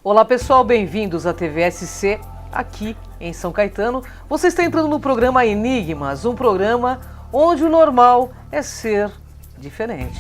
Olá pessoal, bem-vindos à TVSC aqui em São Caetano. Você está entrando no programa Enigmas, um programa onde o normal é ser diferente.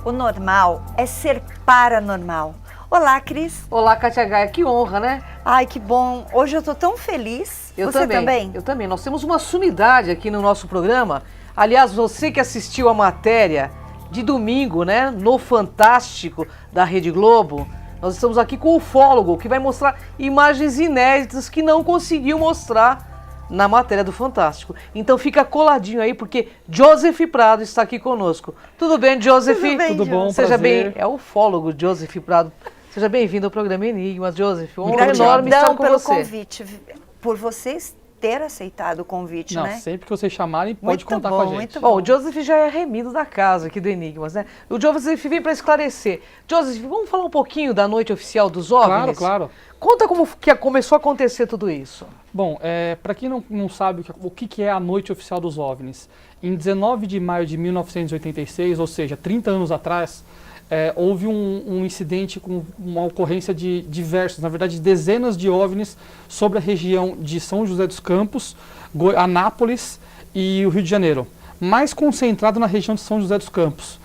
O normal é ser paranormal. Olá, Cris. Olá, Kátia Gaia, que honra, né? Ai, que bom. Hoje eu tô tão feliz. Você também? Eu também. Nós temos uma sumidade aqui no nosso programa. Aliás, você que assistiu a matéria de domingo, né, no Fantástico da Rede Globo, nós estamos aqui com o ufólogo, que vai mostrar imagens inéditas que não conseguiu mostrar na matéria do Fantástico. Então fica coladinho aí, porque Joseph Prado está aqui conosco. Tudo bem, Joseph? Tudo bom, Seja prazer. bem, é o ufólogo Joseph Prado. Seja bem-vindo ao programa Enigmas, Joseph. Um Gratidão enorme estar com pelo você. convite, por vocês ter aceitado o convite, Não, né? sempre que vocês chamarem, pode Muito contar bom, com a gente. muito Bom, o Joseph já é remido da casa aqui do Enigmas, né? O Joseph vem para esclarecer. Joseph, vamos falar um pouquinho da noite oficial dos OVNIs? Claro. Conta como que começou a acontecer tudo isso. Bom, para quem não sabe o que é a noite oficial dos OVNIs, em 19 de maio de 1986, ou seja, 30 anos atrás, houve um incidente com uma ocorrência de diversos, na verdade dezenas de OVNIs sobre a região de São José dos Campos, Anápolis e o Rio de Janeiro, mais concentrado na região de São José dos Campos.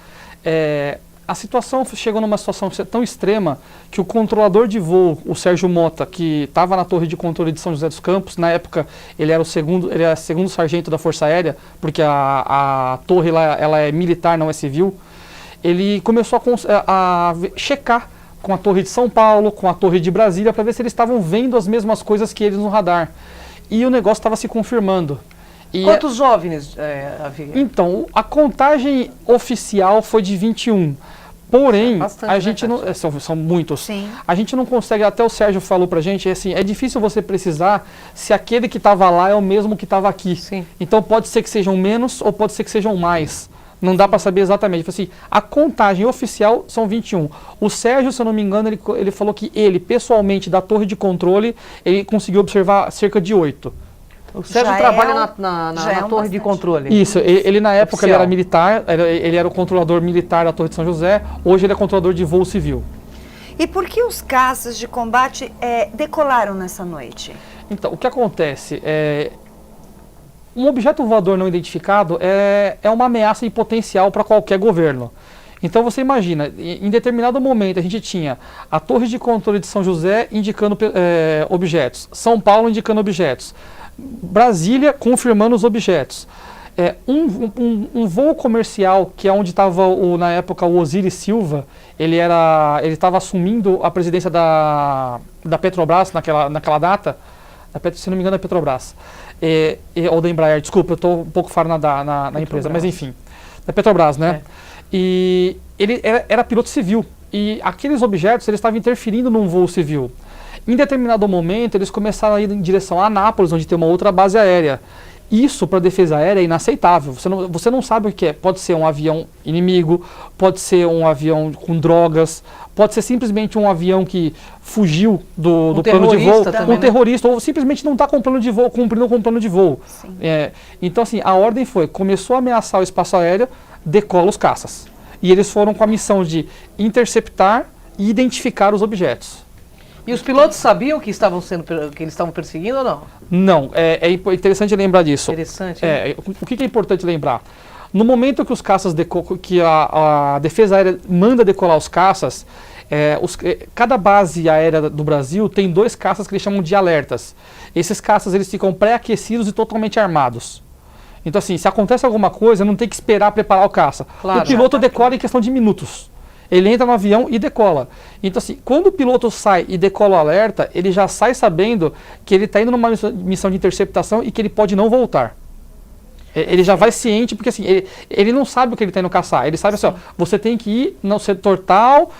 A situação chegou numa situação tão extrema que o controlador de voo, o Sérgio Mota, que estava na torre de controle de São José dos Campos, na época ele era segundo sargento da Força Aérea, porque a torre lá ela é militar, não é civil. Ele começou a checar com a torre de São Paulo, com a torre de Brasília, para ver se eles estavam vendo as mesmas coisas que eles no radar. E o negócio estava se confirmando. Quantos OVNIs havia? Então, a contagem oficial foi de 21. Porém, a gente não, são muitos. Sim. A gente não consegue, até o Sérgio falou pra gente, assim, é difícil você precisar se aquele que estava lá é o mesmo que estava aqui. Sim. Então pode ser que sejam menos ou pode ser que sejam mais. Não dá para saber exatamente. Assim, a contagem oficial são 21. O Sérgio, se eu não me engano, ele falou que ele, pessoalmente, da torre de controle, ele conseguiu observar cerca de 8. O Sérgio Já trabalha é na torre de bastante. controle. Isso, ele na época Oficial. ele era militar, ele era o controlador militar da Torre de São José, hoje ele é controlador de voo civil. E por que os caças de combate decolaram nessa noite? Então, o que acontece? Um objeto voador não identificado é uma ameaça em potencial para qualquer governo. Então você imagina, em determinado momento a gente tinha a Torre de Controle de São José indicando objetos, São Paulo indicando objetos, Brasília confirmando os objetos. Um voo comercial, que é onde estava na época o Osiris Silva, ele estava assumindo a presidência da Petrobras naquela data, se não me engano é Petrobras, ou da Embraer, desculpa, eu estou um pouco fora na empresa, mas enfim, da Petrobras, né? E ele era piloto civil, e aqueles objetos eles estavam interferindo num voo civil. Em determinado momento, eles começaram a ir em direção a Anápolis, onde tem uma outra base aérea. Isso, para a defesa aérea, é inaceitável. Você não sabe o que é. Pode ser um avião inimigo, pode ser um avião com drogas, pode ser simplesmente um avião que fugiu do plano de voo, também, um terrorista, ou simplesmente não está cumprindo com o plano de voo. Então, assim, a ordem foi, começou a ameaçar o espaço aéreo, decola os caças. E eles foram com a missão de interceptar e identificar os objetos. E os pilotos sabiam que eles estavam perseguindo ou não? Não, é interessante lembrar disso. Interessante. Hein? O que é importante lembrar? No momento que os caças que a defesa aérea manda decolar os caças, cada base aérea do Brasil tem 2 caças que eles chamam de alertas. Esses caças eles ficam pré-aquecidos e totalmente armados. Então assim, se acontece alguma coisa, não tem que esperar preparar o caça. Claro. O piloto decola em questão de minutos. Ele entra no avião e decola. Então assim, quando o piloto sai e decola o alerta, ele já sai sabendo que ele está indo numa missão de interceptação e que ele pode não voltar. Ele já vai ciente, porque assim, ele não sabe o que ele está indo caçar. Ele sabe assim, ó, você tem que ir no setor tal,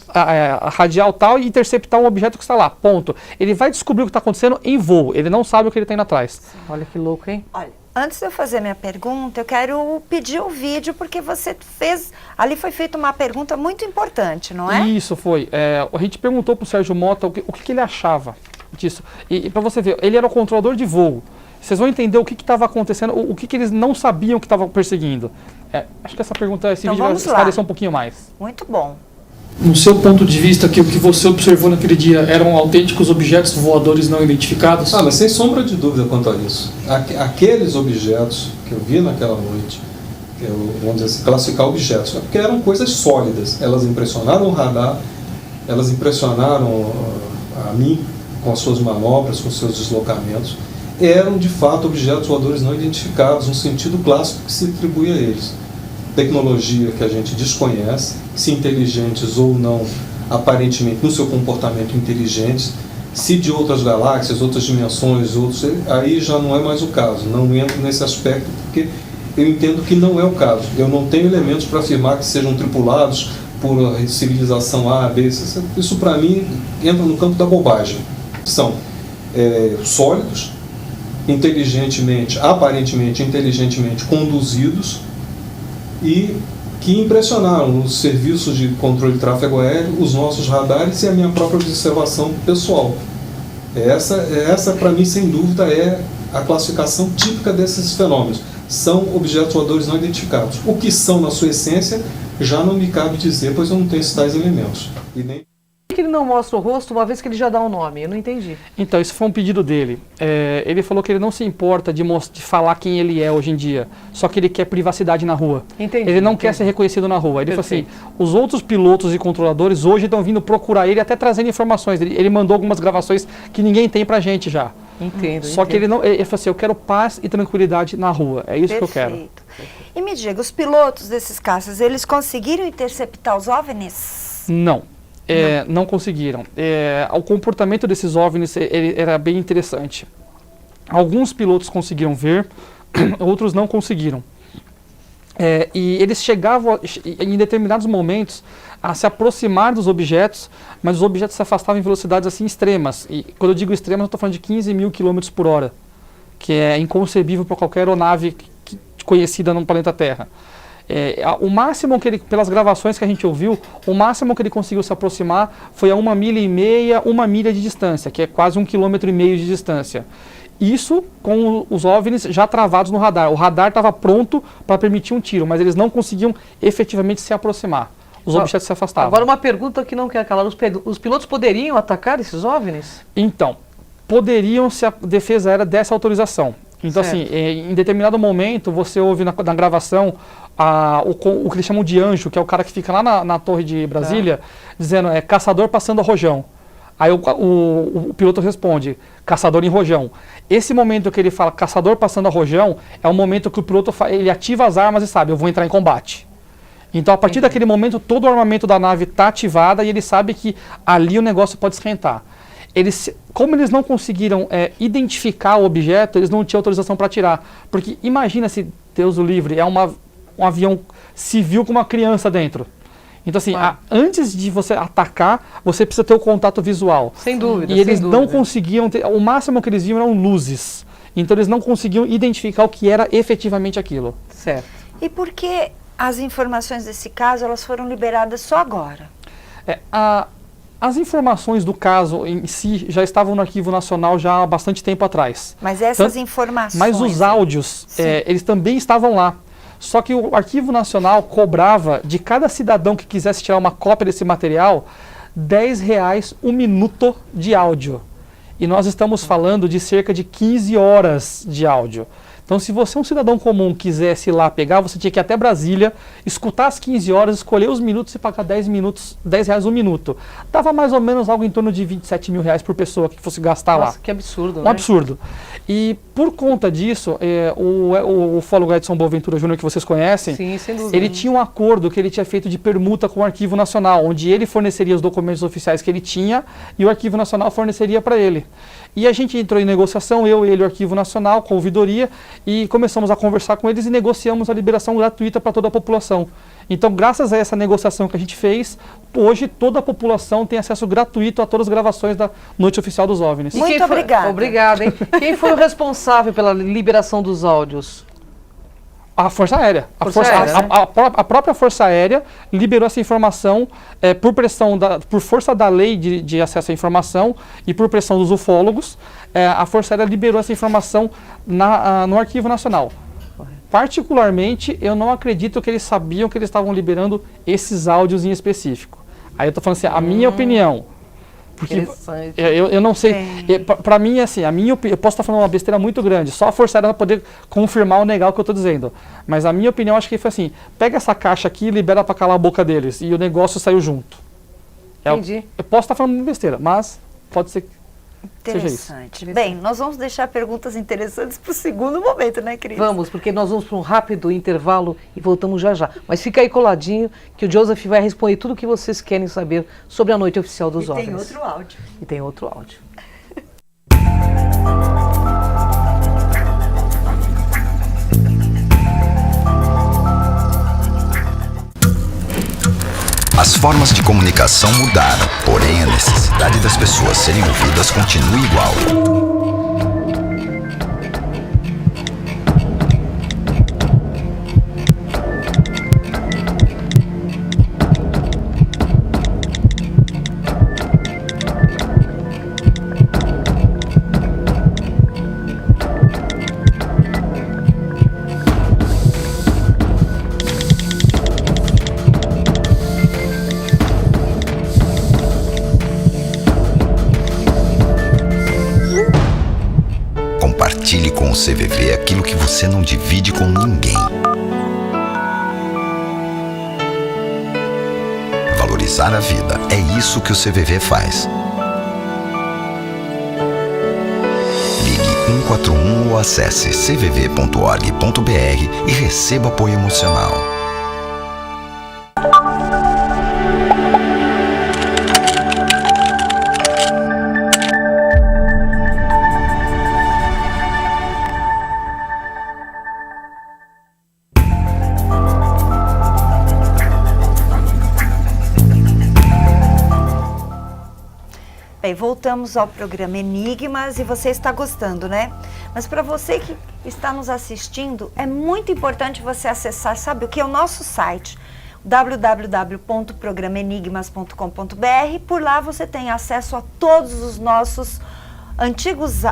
radial tal e interceptar um objeto que está lá, ponto. Ele vai descobrir o que está acontecendo em voo, ele não sabe o que ele está indo atrás. Olha que louco, hein? Olha, antes de eu fazer minha pergunta, eu quero pedir o vídeo, porque você fez... Ali foi feita uma pergunta muito importante, não é? Isso foi. A gente perguntou para o Sérgio Mota o que ele achava disso. E para você ver, ele era o controlador de voo. Vocês vão entender o que estava acontecendo, o que eles não sabiam que estavam perseguindo. Acho que essa pergunta, esse vídeo vai esclarecer um pouquinho mais. Muito bom. No seu ponto de vista, que o que você observou naquele dia eram autênticos objetos voadores não identificados? Mas sem sombra de dúvida quanto a isso. Aqueles objetos que eu vi naquela noite, vamos dizer assim, classificar objetos, porque eram coisas sólidas. Elas impressionaram o radar, elas impressionaram a mim com as suas manobras, com os seus deslocamentos. Eram, de fato, objetos voadores não identificados, no sentido clássico que se atribui a eles. Tecnologia que a gente desconhece, se inteligentes ou não, aparentemente no seu comportamento inteligentes, se de outras galáxias, outras dimensões, aí já não é mais o caso. Não entro nesse aspecto porque eu entendo que não é o caso. Eu não tenho elementos para afirmar que sejam tripulados por civilização A, B. Isso para mim entra no campo da bobagem. São sólidos, aparentemente inteligentemente conduzidos, e que impressionaram os serviços de controle de tráfego aéreo, os nossos radares e a minha própria observação pessoal. Essa para mim, sem dúvida, é a classificação típica desses fenômenos. São objetos voadores não identificados. O que são, na sua essência, já não me cabe dizer, pois eu não tenho esses tais elementos. E nem... Por que ele não mostra o rosto uma vez que ele já dá o nome? Eu não entendi. Então, isso foi um pedido dele. Ele falou que ele não se importa de falar quem ele é hoje em dia, só que ele quer privacidade na rua. Entendi. Ele não quer ser reconhecido na rua. Ele Perfeito. falou assim, os outros pilotos e controladores hoje estão vindo procurar ele, até trazendo informações. Ele mandou algumas gravações que ninguém tem pra gente já. Entendo. Só que ele falou assim, eu quero paz e tranquilidade na rua. É isso que eu quero. E me diga, os pilotos desses caças, eles conseguiram interceptar os OVNIs? Não. Não conseguiram. O comportamento desses OVNIs era bem interessante. Alguns pilotos conseguiram ver, outros não conseguiram. E eles chegavam, em determinados momentos, a se aproximar dos objetos, mas os objetos se afastavam em velocidades assim extremas. E quando eu digo extremas, eu estou falando de 15 mil quilômetros por hora, que é inconcebível para qualquer aeronave conhecida no planeta Terra. O máximo que ele, pelas gravações que a gente ouviu, o máximo que ele conseguiu se aproximar foi a 1,5 milha, 1 milha de distância, que é quase 1,5 km de distância. Isso com os OVNIs já travados no radar. O radar estava pronto para permitir um tiro, mas eles não conseguiam efetivamente se aproximar. Os objetos se afastavam. Agora uma pergunta que não quer calar. Os pilotos poderiam atacar esses OVNIs? Então, poderiam se a defesa aérea desse autorização. Então, Certo. assim, em determinado momento, você ouve na gravação o que eles chamam de anjo, que é o cara que fica lá na torre de Brasília, dizendo, caçador passando a rojão. Aí o piloto responde, caçador em rojão. Esse momento que ele fala caçador passando a rojão, é o momento que o piloto ele ativa as armas e sabe, eu vou entrar em combate. Então, a partir daquele momento, todo o armamento da nave está ativado e ele sabe que ali o negócio pode esquentar. Como eles não conseguiram identificar o objeto, eles não tinham autorização para atirar. Porque imagina se, Deus o livre, é um avião civil com uma criança dentro. Então, assim, antes de você atacar, você precisa ter o contato visual. Sem dúvida. E eles não conseguiam ter, o máximo que eles viam eram luzes. Então, eles não conseguiam identificar o que era efetivamente aquilo. Certo. E por que as informações desse caso elas foram liberadas só agora? As informações do caso em si já estavam no Arquivo Nacional já há bastante tempo atrás. Mas essas informações... Mas os áudios, eles também estavam lá. Só que o Arquivo Nacional cobrava de cada cidadão que quisesse tirar uma cópia desse material R$10 um minuto de áudio. E nós estamos falando de cerca de 15 horas de áudio. Então, se você, um cidadão comum, quisesse ir lá pegar, você tinha que ir até Brasília, escutar as 15 horas, escolher os minutos e pagar R$10 um minuto. Dava mais ou menos algo em torno de R$27 mil por pessoa que fosse gastar lá. Nossa, que absurdo, Um né? absurdo. E por conta disso, o ufólogo Edson Boaventura Júnior, que vocês conhecem, Sim, sem dúvida. ele tinha um acordo que ele tinha feito de permuta com o Arquivo Nacional, onde ele forneceria os documentos oficiais que ele tinha e o Arquivo Nacional forneceria para ele. E a gente entrou em negociação, eu, ele, o Arquivo Nacional, com a ouvidoria, e começamos a conversar com eles e negociamos a liberação gratuita para toda a população. Então, graças a essa negociação que a gente fez, hoje toda a população tem acesso gratuito a todas as gravações da Noite Oficial dos OVNIs. E Muito quem foi... obrigada. Obrigada, hein? Quem foi o responsável pela liberação dos áudios? A Força Aérea. A própria Força Aérea liberou essa informação por força da lei de acesso à informação e por pressão dos ufólogos. A Força Aérea liberou essa informação no Arquivo Nacional. Particularmente, eu não acredito que eles sabiam que eles estavam liberando esses áudios em específico. Aí eu tô falando assim, a minha opinião. Porque Interessante. eu não sei, para mim, assim, eu posso estar falando uma besteira muito grande, só a Força Aérea vai poder confirmar ou negar o que eu estou dizendo. Mas a minha opinião, acho que foi assim, pega essa caixa aqui e libera para calar a boca deles, e o negócio saiu junto. Entendi. Eu posso estar falando besteira, mas pode ser que seja isso. Interessante. Bem, nós vamos deixar perguntas interessantes para o segundo momento, né, Cris? Vamos, porque nós vamos para um rápido intervalo e voltamos já já. Mas fica aí coladinho que o Joseph vai responder tudo o que vocês querem saber sobre a noite oficial dos OVNIs. Tem outro áudio. E tem outro áudio. As formas de comunicação mudaram, porém a necessidade das pessoas serem ouvidas continua igual. Compartilhe com o CVV aquilo que você não divide com ninguém. Valorizar a vida, é isso que o CVV faz. Ligue 141 ou acesse cvv.org.br e receba apoio emocional. Bem, voltamos ao programa Enigmas e você está gostando, né? Mas para você que está nos assistindo, é muito importante você acessar, sabe o que? O nosso site, www.programaenigmas.com.br. Por lá você tem acesso a todos os nossos antigos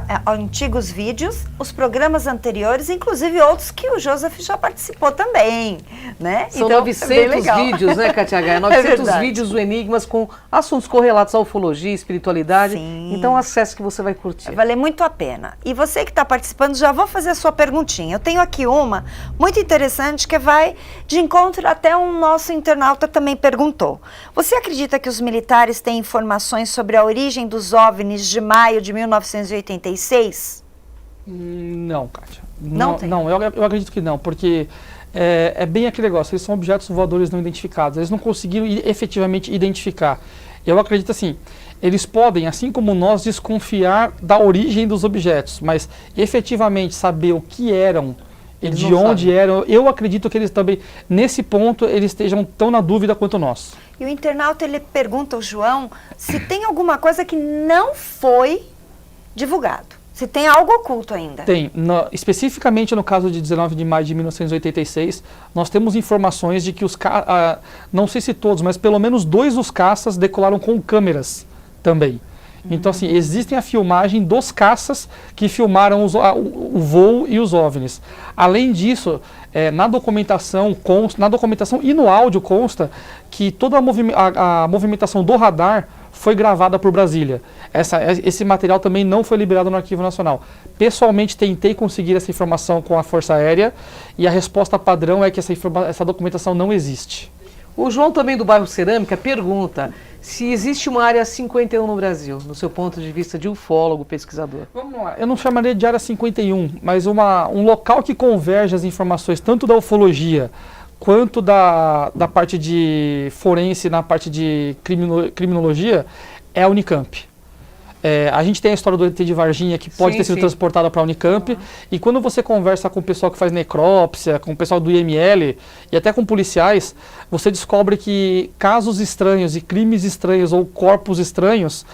vídeos, os programas anteriores, inclusive outros que o Joseph já participou também, né? São então, 900 vídeos, né, Katia H? 900 verdade. vídeos do Enigmas com assuntos correlatos à ufologia, espiritualidade. Sim. Então acesse que você vai curtir. Vai valer muito a pena. E você que está participando, já vou fazer a sua perguntinha. Eu tenho aqui uma muito interessante que vai de encontro até um nosso internauta também perguntou. Você acredita que os militares têm informações sobre a origem dos OVNIs de maio de 1986? Não, Kátia. Não tem? Não, eu acredito que não, porque é bem aquele negócio, eles são objetos voadores não identificados, eles não conseguiram efetivamente identificar. Eu acredito assim, eles podem, assim como nós, desconfiar da origem dos objetos, mas efetivamente saber o que eram, Eles de não onde sabem. eram, eu acredito que eles também, nesse ponto, eles estejam tão na dúvida quanto nós. E o internauta, ele pergunta ao João se tem alguma coisa que não foi divulgado. Se tem algo oculto ainda. Tem. Especificamente no caso de 19 de maio de 1986, nós temos informações de que não sei se todos, mas pelo menos 2 dos caças decolaram com câmeras também. Então, assim, existem a filmagem dos caças que filmaram o voo e os OVNIs. Além disso, na documentação e no áudio consta que toda a movimentação do radar foi gravada por Brasília. Esse material também não foi liberado no Arquivo Nacional. Pessoalmente, tentei conseguir essa informação com a Força Aérea e a resposta padrão é que essa documentação não existe. O João, também do bairro Cerâmica, pergunta se existe uma área 51 no Brasil, no seu ponto de vista de ufólogo, pesquisador. Vamos lá, eu não chamaria de área 51, mas um local que converge as informações tanto da ufologia quanto da parte de forense, na parte de criminologia, é a Unicamp. A gente tem a história do ET de Varginha, que pode ter sido transportada para a Unicamp, e quando você conversa com o pessoal que faz necrópsia, com o pessoal do IML, e até com policiais, você descobre que casos estranhos e crimes estranhos ou corpos estranhos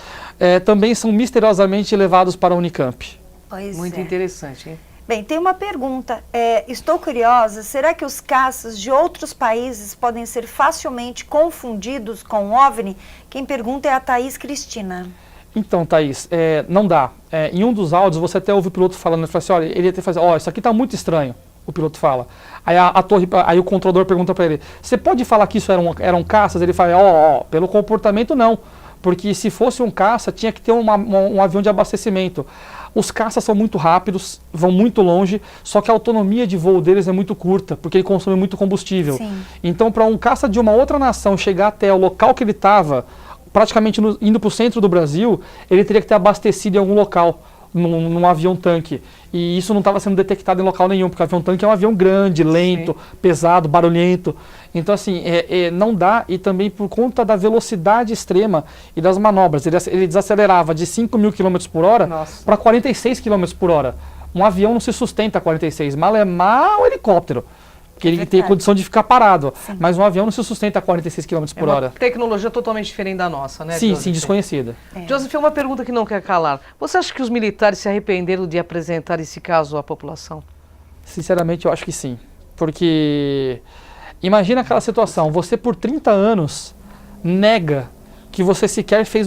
também são misteriosamente levados para a Unicamp. Pois Muito é. interessante, hein? Bem, tem uma pergunta. Estou curiosa, será que os caças de outros países podem ser facilmente confundidos com OVNI? Quem pergunta é a Thaís Cristina. Então, Thaís, não dá. Em um dos áudios, você até ouve o piloto falando, ele fala assim, olha, ele até faz, isso aqui está muito estranho. o piloto fala. Aí o controlador pergunta para ele, você pode falar que isso eram caças? Ele fala, pelo comportamento não, porque se fosse um caça, tinha que ter um avião de abastecimento. Os caças são muito rápidos, vão muito longe, só que a autonomia de voo deles é muito curta, porque ele consome muito combustível. Sim. Então, para um caça de uma outra nação chegar até o local que ele estava, praticamente indo para o centro do Brasil, ele teria que ter abastecido em algum local, num avião-tanque. E isso não estava sendo detectado em local nenhum, porque o avião-tanque é um avião grande, lento, Sim. pesado, barulhento. Então, assim, não dá, e também por conta da velocidade extrema e das manobras. Ele desacelerava de 5.000 km por hora para 46 km por hora. Um avião não se sustenta a 46, mal é mal o helicóptero, porque ele tem condição de ficar parado. Sim. Mas um avião não se sustenta a 46 km por hora. Tecnologia totalmente diferente da nossa, né? Sim, Joseph? sim, desconhecida. Joseph, é uma pergunta que não quer calar. Você acha que os militares se arrependeram de apresentar esse caso à população? Sinceramente, eu acho que sim. Porque imagina aquela situação, você por 30 anos nega que você sequer fez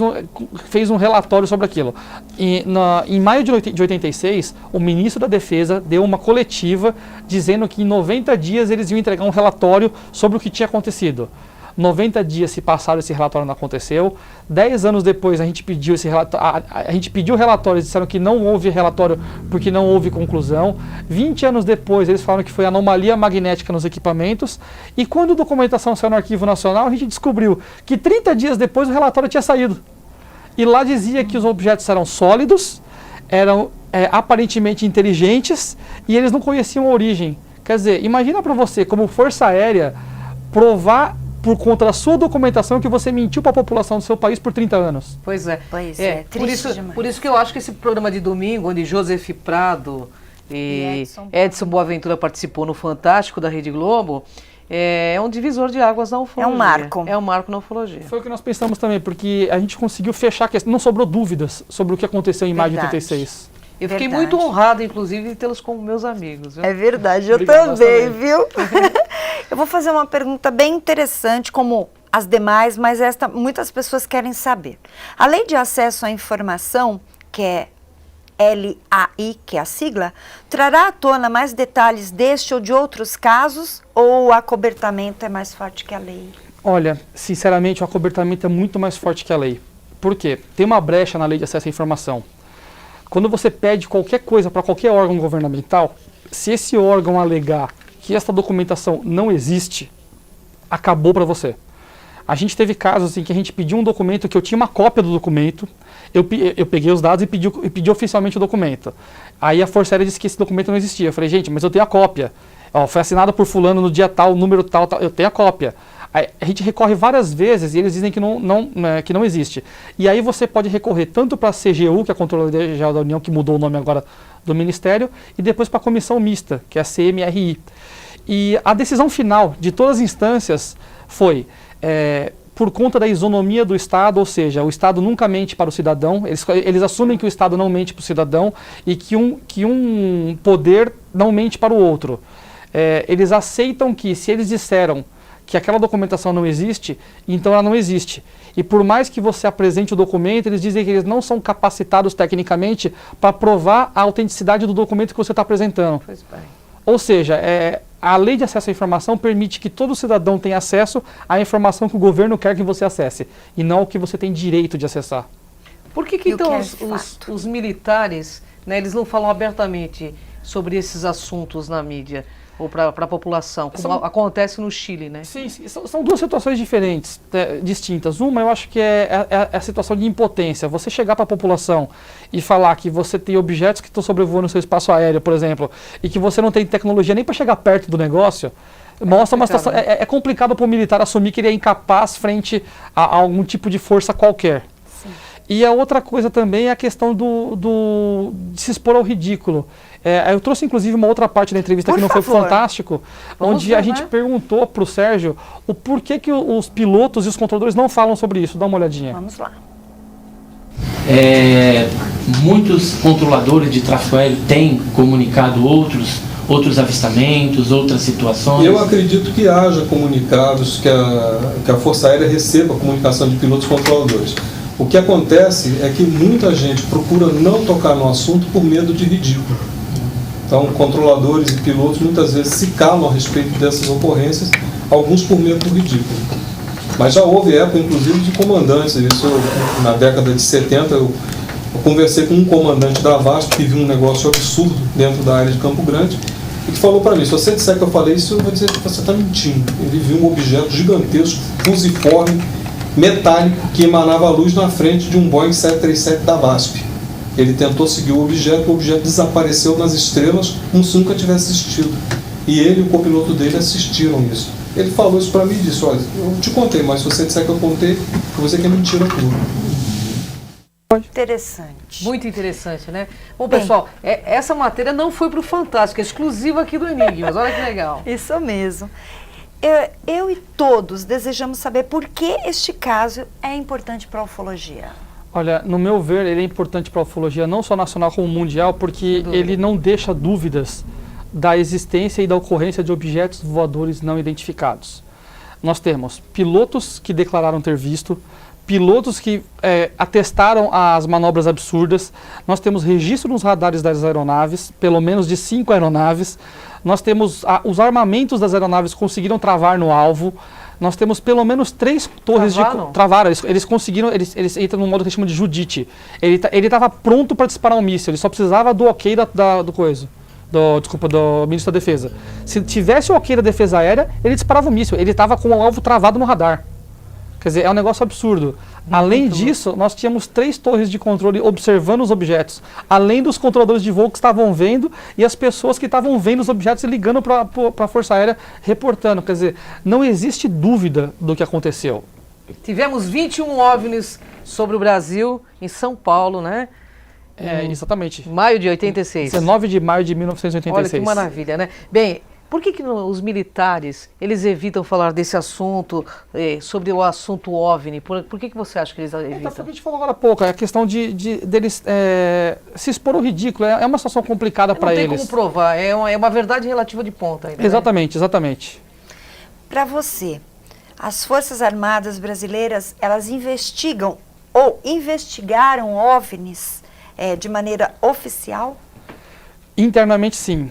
um relatório sobre aquilo. Em maio de 86, o ministro da Defesa deu uma coletiva dizendo que em 90 dias eles iam entregar um relatório sobre o que tinha acontecido. 90 dias se passaram, esse relatório não aconteceu. 10 anos depois a gente pediu esse relatório, a gente pediu relatórios, disseram que não houve relatório porque não houve conclusão. 20 anos depois eles falaram que foi anomalia magnética nos equipamentos. E quando a documentação saiu no Arquivo Nacional, a gente descobriu que 30 dias depois o relatório tinha saído. E lá dizia que os objetos eram sólidos, eram aparentemente inteligentes e eles não conheciam a origem. Quer dizer, imagina para você, como Força Aérea, provar por conta da sua documentação que você mentiu para a população do seu país por 30 anos. Pois é. Triste demais. Por isso que eu acho que esse programa de domingo, onde Joseph Prado e Edson Boaventura participou no Fantástico da Rede Globo, é um divisor de águas na ufologia. É um marco. É um marco na ufologia. Foi o que nós pensamos também, porque a gente conseguiu fechar a questão, não sobrou dúvidas sobre o que aconteceu em maio de 86. Eu fiquei muito honrado, inclusive, de tê-los como meus amigos. Viu? É verdade, eu Obrigado, também, viu? Eu vou fazer uma pergunta bem interessante, como as demais, mas esta muitas pessoas querem saber. A Lei de Acesso à Informação, que é LAI, que é a sigla, trará à tona mais detalhes deste ou de outros casos, ou o acobertamento é mais forte que a lei? Olha, sinceramente, o acobertamento é muito mais forte que a lei. Por quê? Tem uma brecha na Lei de Acesso à Informação. Quando você pede qualquer coisa para qualquer órgão governamental, se esse órgão alegar que essa documentação não existe, acabou para você. A gente teve casos em que a gente pediu um documento que eu tinha uma cópia do documento, eu peguei os dados e pedi oficialmente o documento. Aí a Força Aérea disse que esse documento não existia. Eu falei, gente, mas eu tenho a cópia. Foi assinado por fulano no dia tal, número tal, eu tenho a cópia. Aí, a gente recorre várias vezes e eles dizem que não existe. E aí você pode recorrer tanto para a CGU, que é a Controladoria Geral da União, que mudou o nome agora do Ministério, e depois para a Comissão Mista, que é a CMRI. E a decisão final de todas as instâncias foi por conta da isonomia do Estado, ou seja, o Estado nunca mente para o cidadão, eles assumem que o Estado não mente para o cidadão e que um poder não mente para o outro. Eles aceitam que, se eles disseram que aquela documentação não existe, então ela não existe. E por mais que você apresente o documento, eles dizem que eles não são capacitados tecnicamente para provar a autenticidade do documento que você está apresentando. Pois bem. Ou seja, a Lei de Acesso à Informação permite que todo cidadão tenha acesso à informação que o governo quer que você acesse, e não o que você tem direito de acessar. Por que então os militares, né, eles não falam abertamente sobre esses assuntos na mídia? Ou para a população, como acontece no Chile, né? Sim, são duas situações diferentes, distintas. Uma, eu acho que é a situação de impotência. Você chegar para a população e falar que você tem objetos que estão sobrevoando o seu espaço aéreo, por exemplo, e que você não tem tecnologia nem para chegar perto do negócio, mostra uma situação. É complicado para o militar assumir que ele é incapaz frente a algum tipo de força qualquer. Sim. E a outra coisa também é a questão de se expor ao ridículo. Eu trouxe inclusive uma outra parte da entrevista que não foi Fantástico, onde a gente perguntou para o Sérgio o porquê que os pilotos e os controladores não falam sobre isso. Dá uma olhadinha. Vamos lá. Muitos controladores de tráfego aéreo têm comunicado outros avistamentos, outras situações. Eu acredito que haja comunicados, que a Força Aérea receba a comunicação de pilotos e controladores. O que acontece é que muita gente procura não tocar no assunto por medo de ridículo. Então, controladores e pilotos muitas vezes se calam a respeito dessas ocorrências, alguns por medo do ridículo. Mas já houve época, inclusive, de comandantes. Isso, na década de 70, eu conversei com um comandante da VASP que viu um negócio absurdo dentro da área de Campo Grande e que falou para mim, se você disser que eu falei isso, eu vou dizer que você está mentindo. Ele viu um objeto gigantesco, fusiforme, metálico, que emanava luz na frente de um Boeing 737 da VASP. Ele tentou seguir o objeto desapareceu nas estrelas como se nunca tivesse existido. E ele e o copiloto dele assistiram isso. Ele falou isso para mim e disse, olha, eu te contei, mas se você disser que eu contei, você que é mentira pura. Interessante. Muito interessante, né? Bom, Bem, pessoal, essa matéria não foi para o Fantástico, é exclusiva aqui do Enigmas. Olha que legal. Isso mesmo. Eu e todos desejamos saber por que este caso é importante para a ufologia. Olha, no meu ver, ele é importante para a ufologia não só nacional como mundial, porque ele não deixa dúvidas da existência e da ocorrência de objetos voadores não identificados. Nós temos pilotos que declararam ter visto, pilotos que atestaram as manobras absurdas, nós temos registro nos radares das aeronaves, pelo menos de 5 aeronaves, nós temos os armamentos das aeronaves conseguiram travar no alvo, nós temos pelo menos 3 torres travaram, eles conseguiram, eles entram no modo que a gente chama de Judite. Ele estava pronto para disparar um míssil, ele só precisava do ok do ministro da Defesa. Se tivesse o ok da Defesa Aérea, ele disparava o míssil, ele estava com o alvo travado no radar. Quer dizer, é um negócio absurdo. Além disso, nós tínhamos 3 torres de controle observando os objetos, além dos controladores de voo que estavam vendo e as pessoas que estavam vendo os objetos e ligando para a Força Aérea, reportando. Quer dizer, não existe dúvida do que aconteceu. Tivemos 21 OVNIs sobre o Brasil, em São Paulo, né? Exatamente. Maio de 86. 19 de maio de 1986. Olha que maravilha, né? Bem, por que os militares, eles evitam falar desse assunto, sobre o assunto OVNI? Por que você acha que eles evitam? Então, foi o que a gente falou agora há pouco, é a questão deles se expor ao ridículo, é uma situação complicada para eles. Não tem como provar, é uma verdade relativa de ponta ainda. Exatamente, né? Exatamente. Para você, as Forças Armadas brasileiras, elas investigam ou investigaram OVNIs de maneira oficial? Internamente, sim.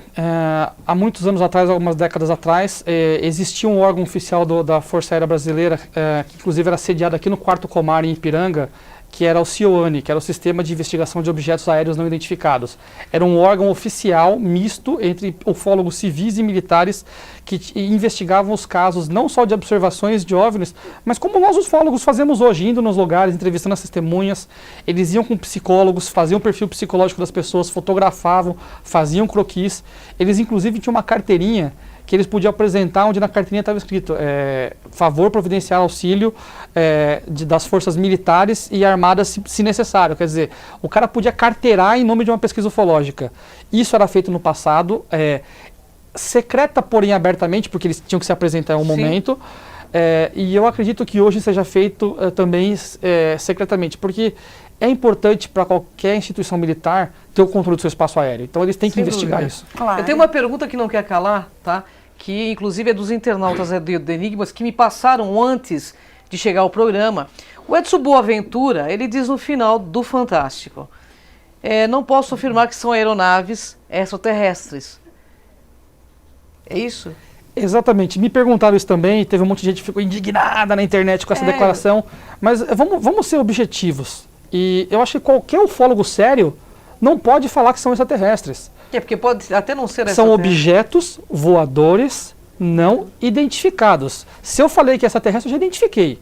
Há muitos anos atrás, algumas décadas atrás, existia um órgão oficial da Força Aérea Brasileira, que inclusive era sediado aqui no 4º Comar, em Ipiranga, que era o CIOANI, que era o Sistema de Investigação de Objetos Aéreos Não Identificados. Era um órgão oficial misto entre ufólogos civis e militares que investigavam os casos não só de observações de OVNIs, mas como nós ufólogos fazemos hoje, indo nos lugares, entrevistando as testemunhas. Eles iam com psicólogos, faziam o perfil psicológico das pessoas, fotografavam, faziam croquis. Eles inclusive tinham uma carteirinha que eles podiam apresentar, onde na carteirinha estava escrito favor providenciar auxílio das forças militares e armadas se necessário. Quer dizer, o cara podia carteirar em nome de uma pesquisa ufológica. Isso era feito no passado, secreta, porém abertamente, porque eles tinham que se apresentar em um momento. E eu acredito que hoje seja feito também secretamente, porque é importante para qualquer instituição militar ter o controle do seu espaço aéreo. Então eles têm que investigar isso. Claro. Eu tenho uma pergunta que não quer calar, tá? Que inclusive é dos internautas do Enigmas que me passaram antes de chegar ao programa. O Edson Boaventura, ele diz no final do Fantástico: não posso afirmar que são aeronaves extraterrestres. É isso? Exatamente. Me perguntaram isso também, teve um monte de gente que ficou indignada na internet com essa declaração, mas vamos ser objetivos. E eu acho que qualquer ufólogo sério não pode falar que são extraterrestres. Porque pode até não ser São objetos voadores não identificados. Se eu falei que é extraterrestre, eu já identifiquei.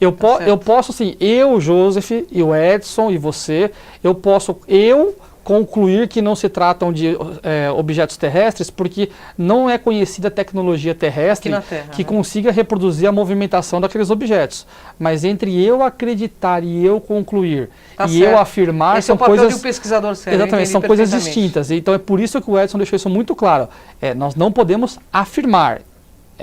Eu posso, sim, Joseph, e o Edson, e você, eu posso concluir que não se tratam de objetos terrestres, porque não é conhecida a tecnologia terrestre que consiga reproduzir a movimentação daqueles objetos. Mas entre eu acreditar e eu concluir eu afirmar, esse são é o papel coisas... de um pesquisador sério. Exatamente, são coisas distintas. Então é por isso que o Edson deixou isso muito claro. Nós não podemos afirmar.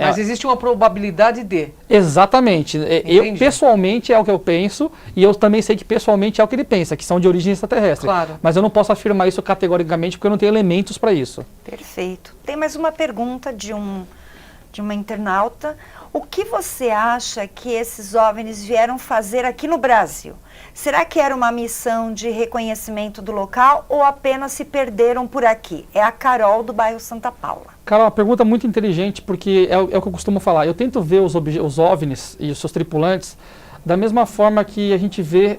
Mas existe uma probabilidade de. Exatamente. Eu, pessoalmente, é o que eu penso, e eu também sei que pessoalmente é o que ele pensa, que são de origem extraterrestre. Claro. Mas eu não posso afirmar isso categoricamente, porque eu não tenho elementos para isso. Perfeito. Tem mais uma pergunta de uma internauta. O que você acha que esses OVNIs vieram fazer aqui no Brasil? Será que era uma missão de reconhecimento do local ou apenas se perderam por aqui? É a Carol do bairro Santa Paula. Cara, uma pergunta muito inteligente, porque é o que eu costumo falar. Eu tento ver os OVNIs e os seus tripulantes da mesma forma que a gente vê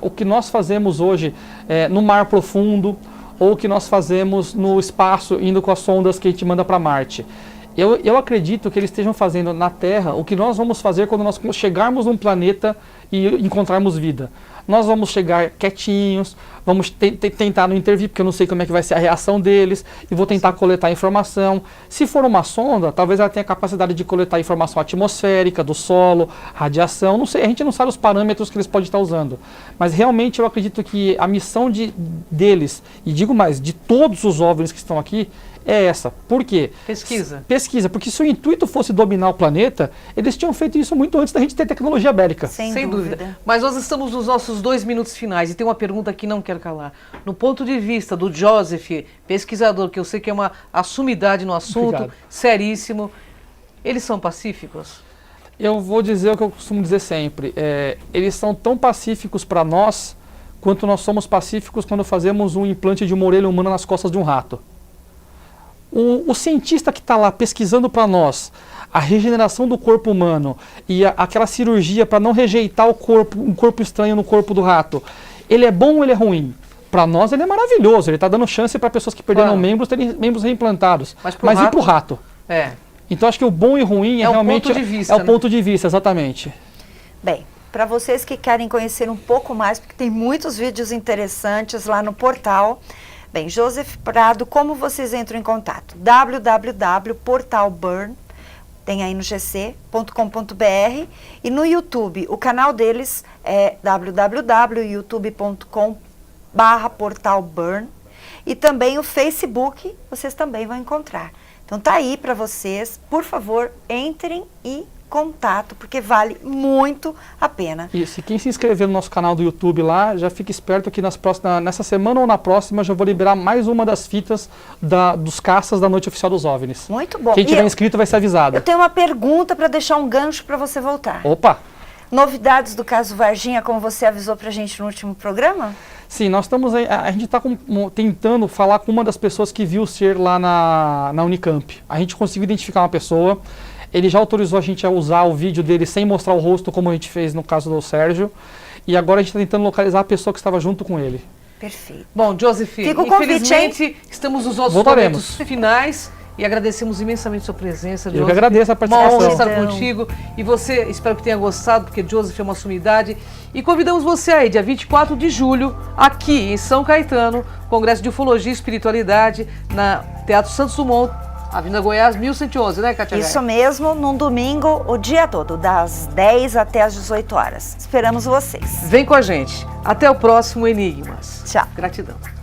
o que nós fazemos hoje no mar profundo, ou o que nós fazemos no espaço, indo com as sondas que a gente manda para Marte. Eu acredito que eles estejam fazendo na Terra o que nós vamos fazer quando nós chegarmos num planeta e encontrarmos vida. Nós vamos chegar quietinhos, vamos tentar não intervir, porque eu não sei como é que vai ser a reação deles, e vou tentar coletar informação. Se for uma sonda, talvez ela tenha a capacidade de coletar informação atmosférica, do solo, radiação, não sei, a gente não sabe os parâmetros que eles podem estar usando. Mas realmente eu acredito que a missão deles, e digo mais, de todos os OVNIs que estão aqui, é essa. Por quê? Pesquisa. Pesquisa, porque se o intuito fosse dominar o planeta, eles tinham feito isso muito antes da gente ter tecnologia bélica. Sem dúvida. Mas nós estamos nos nossos 2 minutos finais e tem uma pergunta que não quero calar. No ponto de vista do Joseph, pesquisador, que eu sei que é uma assumidade no assunto, Obrigado. Seríssimo, eles são pacíficos? Eu vou dizer o que eu costumo dizer sempre. Eles são tão pacíficos para nós, quanto nós somos pacíficos quando fazemos um implante de uma orelha humana nas costas de um rato. O cientista que está lá pesquisando para nós a regeneração do corpo humano e aquela cirurgia para não rejeitar um corpo estranho no corpo do rato, ele é bom ou ele é ruim? Para nós ele é maravilhoso, ele está dando chance para pessoas que perderam membros terem membros reimplantados. Mas e para o rato? Então acho que o bom e o ruim é realmente ponto de vista, é o ponto de vista, exatamente. Bem, para vocês que querem conhecer um pouco mais, porque tem muitos vídeos interessantes lá no portal. Bem, Joseph Prado, como vocês entram em contato? www.portalburn, tem aí no gc.com.br, e no YouTube, o canal deles é www.youtube.com/portalburn, e também o Facebook, vocês também vão encontrar. Então tá aí para vocês, por favor, entrem e contato, porque vale muito a pena. Isso, e quem se inscrever no nosso canal do YouTube lá, já fica esperto que nessa semana ou na próxima já vou liberar mais uma das fitas dos caças da Noite Oficial dos OVNIs. Muito bom. Quem tiver inscrito vai ser avisado. Eu tenho uma pergunta para deixar um gancho para você voltar. Opa! Novidades do caso Varginha, como você avisou pra gente no último programa? Sim, nós estamos aí, a gente está tentando falar com uma das pessoas que viu o ser lá na Unicamp. A gente conseguiu identificar uma pessoa. Ele já autorizou a gente a usar o vídeo dele sem mostrar o rosto, como a gente fez no caso do Sérgio. E agora a gente está tentando localizar a pessoa que estava junto com ele. Perfeito. Bom, Joseph, Fica o convite, infelizmente estamos nos nossos momentos finais e agradecemos imensamente sua presença, Joseph. Eu que agradeço a Uma participação. honra estar contigo. E você, espero que tenha gostado, porque Joseph é uma sumidade. E convidamos você aí, dia 24 de julho, aqui em São Caetano, Congresso de Ufologia e Espiritualidade, na Teatro Santos Dumont, Avenida Goiás, 1111, né, Cátia? Isso mesmo, num domingo, o dia todo, das 10 até as 18 horas. Esperamos vocês. Vem com a gente. Até o próximo Enigmas. Tchau. Gratidão.